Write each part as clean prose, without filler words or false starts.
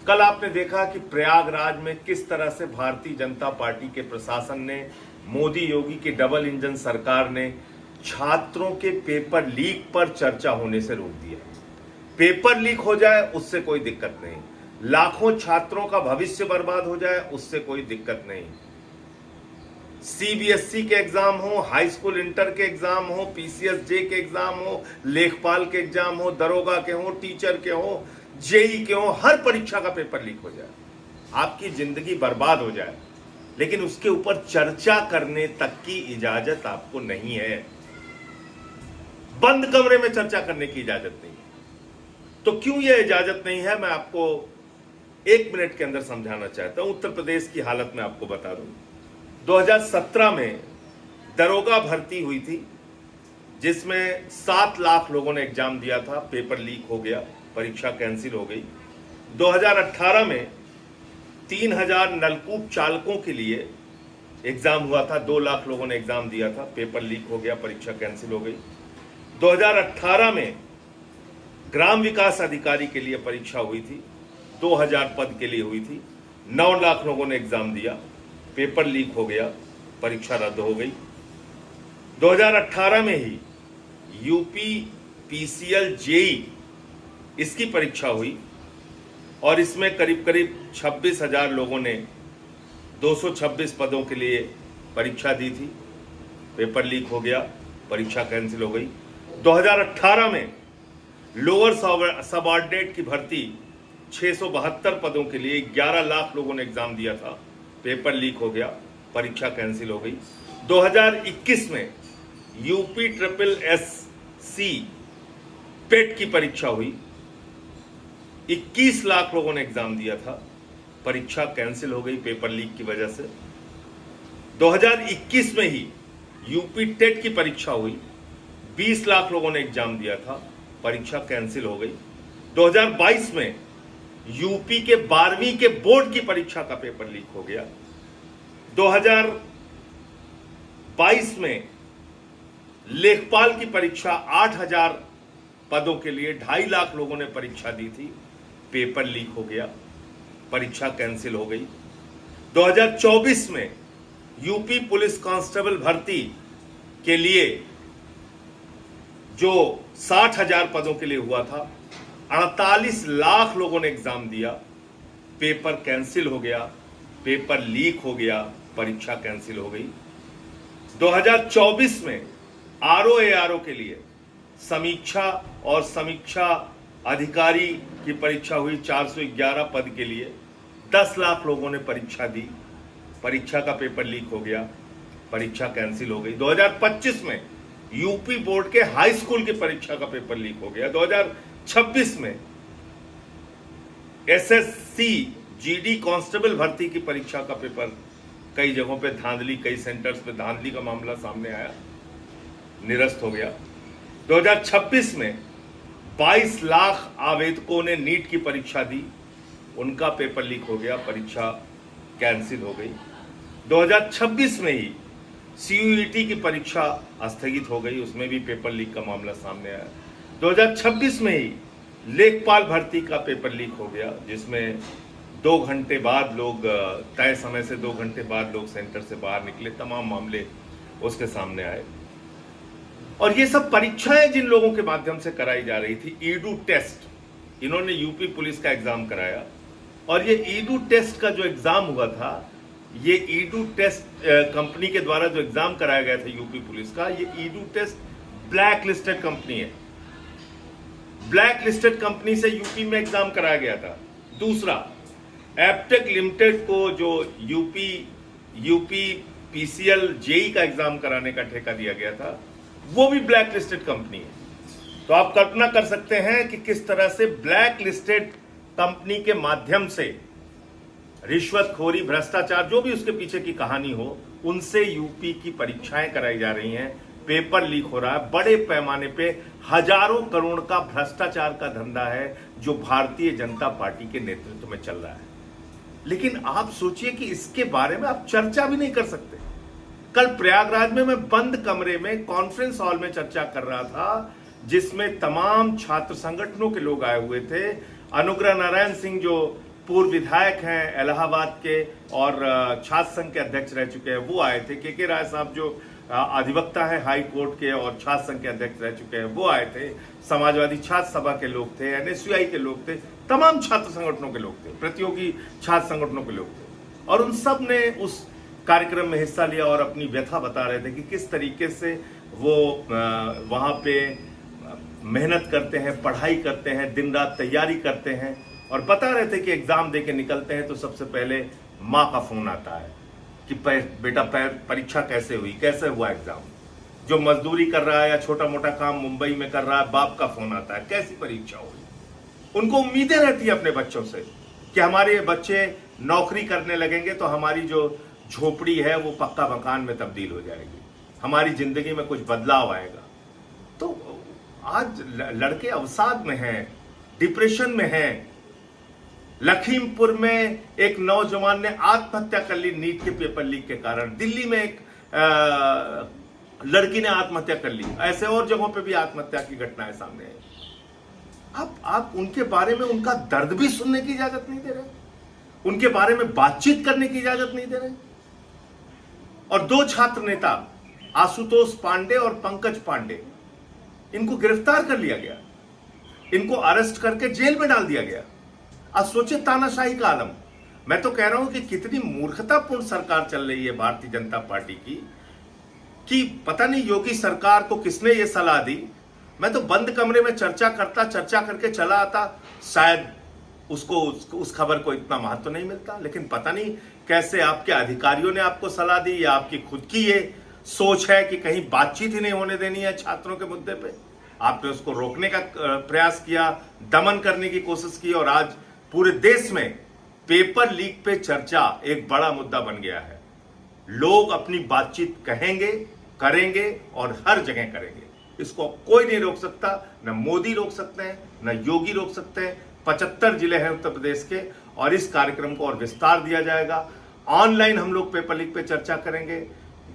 कल आपने देखा कि प्रयागराज में किस तरह से भारतीय जनता पार्टी के प्रशासन ने, मोदी योगी की डबल इंजन सरकार ने छात्रों के पेपर लीक पर चर्चा होने से रोक दिया। पेपर लीक हो जाए उससे कोई दिक्कत नहीं, लाखों छात्रों का भविष्य बर्बाद हो जाए उससे कोई दिक्कत नहीं। सीबीएसई के एग्जाम हो, हाई स्कूल इंटर के एग्जाम हो, पीसीएस-जे के एग्जाम हो, लेखपाल के एग्जाम हो, दरोगा के हो, टीचर के हो, जेई के हो, हर परीक्षा का पेपर लीक हो जाए, आपकी जिंदगी बर्बाद हो जाए, लेकिन उसके ऊपर चर्चा करने तक की इजाजत आपको नहीं है। बंद कमरे में चर्चा करने की इजाजत नहीं है। तो क्यों यह इजाजत नहीं है, मैं आपको 1 मिनट के अंदर समझाना चाहता हूं। उत्तर प्रदेश की हालत में आपको बता दूं, 2017 में दरोगा भर्ती हुई थी, जिसमें 7 लाख लोगों ने एग्जाम दिया था, पेपर लीक हो गया, परीक्षा कैंसिल हो गई। 2018 में 3000 नलकूप चालकों के लिए एग्जाम हुआ था, 2 लाख लोगों ने एग्जाम दिया था, पेपर लीक हो गया, परीक्षा कैंसिल हो गई। 2018 में ग्राम विकास अधिकारी के लिए परीक्षा हुई थी, 2000 पद के लिए हुई थी, 9 लाख लोगों ने एग्जाम दिया, पेपर लीक हो गया, परीक्षा रद्द हो गई। 2018 में ही यूपी पीसीएल जेई इसकी परीक्षा हुई और इसमें करीब करीब 26,000 लोगों ने 226 पदों के लिए परीक्षा दी थी, पेपर लीक हो गया, परीक्षा कैंसिल हो गई। 2018 में लोअर सबऑर्डिनेट की भर्ती 672 पदों के लिए 11 लाख लोगों ने एग्जाम दिया था, पेपर लीक हो गया, परीक्षा कैंसिल हो गई। 2021 में यूपी SSSC पेट की परीक्षा हुई, 21 लाख लोगों ने एग्जाम दिया था, परीक्षा कैंसिल हो गई पेपर लीक की वजह से। 2021 में ही यूपी टेट की परीक्षा हुई, 20 लाख लोगों ने एग्जाम दिया था, परीक्षा कैंसिल हो गई। 2022 में यूपी के 12वीं के बोर्ड की परीक्षा का पेपर लीक हो गया। 2022 में लेखपाल की परीक्षा 8000 पदों के लिए 2.5 लाख लोगों ने परीक्षा दी थी, पेपर लीक हो गया, परीक्षा कैंसिल हो गई। 2024 में यूपी पुलिस कांस्टेबल भर्ती के लिए जो 60,000 पदों के लिए हुआ था, 48 लाख लोगों ने एग्जाम दिया, पेपर कैंसिल हो गया, पेपर लीक हो गया, परीक्षा कैंसिल हो गई। 2024 में आरओ के लिए समीक्षा और समीक्षा अधिकारी की परीक्षा हुई, 411 पद के लिए 10 लाख लोगों ने परीक्षा दी, परीक्षा का पेपर लीक हो गया, परीक्षा कैंसिल हो गई। 2025 में यूपी बोर्ड के हाई स्कूल की परीक्षा का पेपर लीक हो गया। 2026 में एसएससी जीडी कांस्टेबल भर्ती की परीक्षा का पेपर, कई जगहों पे धांधली, कई सेंटर्स पे धांधली का मामला सामने आया, निरस्त हो गया। 2026 में 22 लाख आवेदकों ने नीट की परीक्षा दी, उनका पेपर लीक हो गया, परीक्षा कैंसिल हो गई। 2026 में ही सीयूईटी की परीक्षा स्थगित हो गई, उसमें भी पेपर लीक का मामला सामने आया। 2026 में ही लेखपाल भर्ती का पेपर लीक हो गया, जिसमें 2 घंटे बाद लोग, तय समय से 2 घंटे बाद लोग सेंटर से बाहर निकले, तमाम मामले उसके सामने आए। और ये सब परीक्षाएं जिन लोगों के माध्यम से कराई जा रही थी, ईडू टेस्ट, इन्होंने यूपी पुलिस का एग्जाम कराया, और ये ईडू टेस्ट का जो एग्जाम हुआ था, ये ईडू टेस्ट कंपनी के द्वारा जो एग्जाम कराया गया था यूपी पुलिस का, ये Edutest black listed company है, ब्लैक लिस्टेड कंपनी से यूपी में एग्जाम कराया गया था। दूसरा, एप्टेक लिमिटेड को जो यूपी पीसीएल जेई का एग्जाम कराने का ठेका दिया गया था, वो भी ब्लैक लिस्टेड कंपनी है। तो आप कल्पना कर सकते हैं कि किस तरह से ब्लैक लिस्टेड कंपनी के माध्यम से रिश्वतखोरी, भ्रष्टाचार, जो भी उसके पीछे की कहानी हो, उनसे यूपी की परीक्षाएं कराई जा रही हैं, पेपर लीक हो रहा है। बड़े पैमाने पे हजारों करोड़ का भ्रष्टाचार का धंधा है जो भारतीय जनता पार्टी के नेतृत्व में चल रहा है। लेकिन आप सोचिए कि इसके बारे में आप चर्चा भी नहीं कर सकते। कल प्रयागराज में मैं बंद कमरे में कॉन्फ्रेंस हॉल में चर्चा कर रहा था, जिसमें तमाम छात्र संगठनों के लोग आए हुए थे। अनुग्रह नारायण सिंह जो पूर्व विधायक हैं इलाहाबाद के और छात्र संघ के अध्यक्ष रह चुके हैं, वो आए थे। के राय साहब जो अधिवक्ता है हाई कोर्ट के और छात्र संघ के अध्यक्ष रह चुके हैं, वो आए थे। समाजवादी छात्र सभा के लोग थे, एनएसयूआई के लोग थे, तमाम छात्र संगठनों के लोग थे, प्रतियोगी छात्र संगठनों के लोग थे, और उन सब ने उस कार्यक्रम में हिस्सा लिया और अपनी व्यथा बता रहे थे कि किस तरीके से वो वहाँ पे मेहनत करते हैं, पढ़ाई करते हैं, दिन रात तैयारी करते हैं, और बता रहे थे कि एग्जाम दे के निकलते हैं तो सबसे पहले माँ का फोन आता है कि बेटा परीक्षा कैसे हुई, कैसे हुआ एग्जाम। जो मजदूरी कर रहा है या छोटा मोटा काम मुंबई में कर रहा है, बाप का फोन आता है, कैसी परीक्षा हुई। उनको उम्मीदें रहती है अपने बच्चों से कि हमारे बच्चे नौकरी करने लगेंगे तो हमारी जो झोपड़ी है वो पक्का मकान में तब्दील हो जाएगी, हमारी जिंदगी में कुछ बदलाव आएगा। तो आज लड़के अवसाद में हैं, डिप्रेशन में हैं। लखीमपुर में एक नौजवान ने आत्महत्या कर ली नीट के पेपर लीक के कारण। दिल्ली में एक लड़की ने आत्महत्या कर ली। ऐसे और जगहों पे भी आत्महत्या की घटनाएं सामने आई। आप उनके बारे में उनका दर्द भी सुनने की इजाजत नहीं दे रहे, उनके बारे में बातचीत करने की इजाजत नहीं दे रहे। और दो छात्र नेता आशुतोष पांडे और पंकज पांडे, इनको गिरफ्तार कर लिया गया, इनको अरेस्ट करके जेल में डाल दिया गया। आज सोचे तानाशाही का आलम। मैं तो कह रहा हूं कि कितनी मूर्खतापूर्ण सरकार चल रही है भारतीय जनता पार्टी की, कि पता नहीं योगी सरकार को किसने ये सलाह दी। मैं तो बंद कमरे में चर्चा करके चला आता, शायद उसको उस खबर को इतना महत्व नहीं मिलता। लेकिन पता नहीं कैसे आपके अधिकारियों ने आपको सलाह दी, या आपकी खुद की ये सोच है कि कहीं बातचीत ही नहीं होने देनी है छात्रों के मुद्दे पे। आपने उसको रोकने का प्रयास किया, दमन करने की कोशिश की, और आज पूरे देश में पेपर लीक पे चर्चा एक बड़ा मुद्दा बन गया है। लोग अपनी बातचीत कहेंगे, करेंगे और हर जगह करेंगे। इसको कोई नहीं रोक सकता, न मोदी रोक सकते हैं, न योगी रोक सकते हैं। 75 जिले हैं उत्तर प्रदेश के, और इस कार्यक्रम को और विस्तार दिया जाएगा। ऑनलाइन हम लोग पेपर लीक पे चर्चा करेंगे,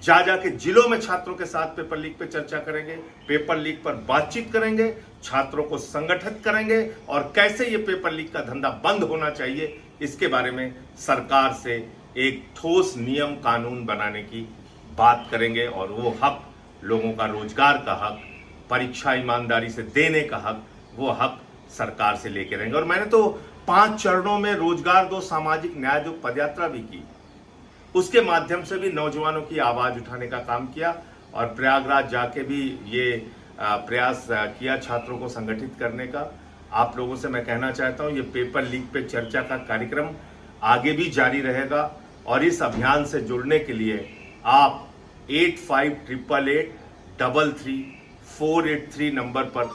जाके जिलों में छात्रों के साथ पेपर लीक पे चर्चा करेंगे, पेपर लीक पर बातचीत करेंगे, छात्रों को संगठित करेंगे, और कैसे ये पेपर लीक का धंधा बंद होना चाहिए इसके बारे में सरकार से एक ठोस नियम कानून बनाने की बात करेंगे। और वो हक, लोगों का रोजगार का हक, परीक्षा ईमानदारी से देने का हक, वो हक सरकार से लेके रहेंगे। और मैंने तो 5 चरणों में रोजगार दो, सामाजिक न्याय दो पदयात्रा भी की। उसके माध्यम से भी नौजवानों की आवाज उठाने का काम किया, और प्रयागराज जाके भी ये प्रयास किया छात्रों को संगठित करने का। आप लोगों से मैं कहना चाहता हूं, ये पेपर लीक पे चर्चा का कार्यक्रम आगे भी जारी रहेगा, और इस अभियान से जुड़ने के लिए आप 8588833483 नंबर पर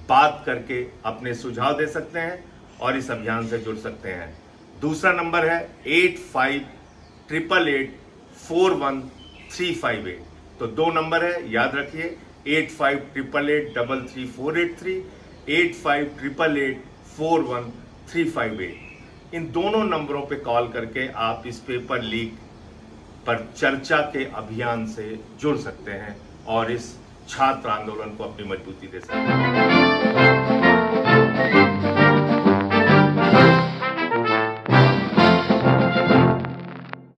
बात करके अपने सुझाव दे सकते हैं और इस अभियान से जुड़ सकते हैं। दूसरा नंबर है 8588841358। तो 2 नंबर है, याद रखिए, 8588833483, 8588841358। इन दोनों नंबरों पे कॉल करके आप इस पेपर लीक पर चर्चा के अभियान से जुड़ सकते हैं और इस छात्र आंदोलन को अपनी मजबूती दे सकते हैं।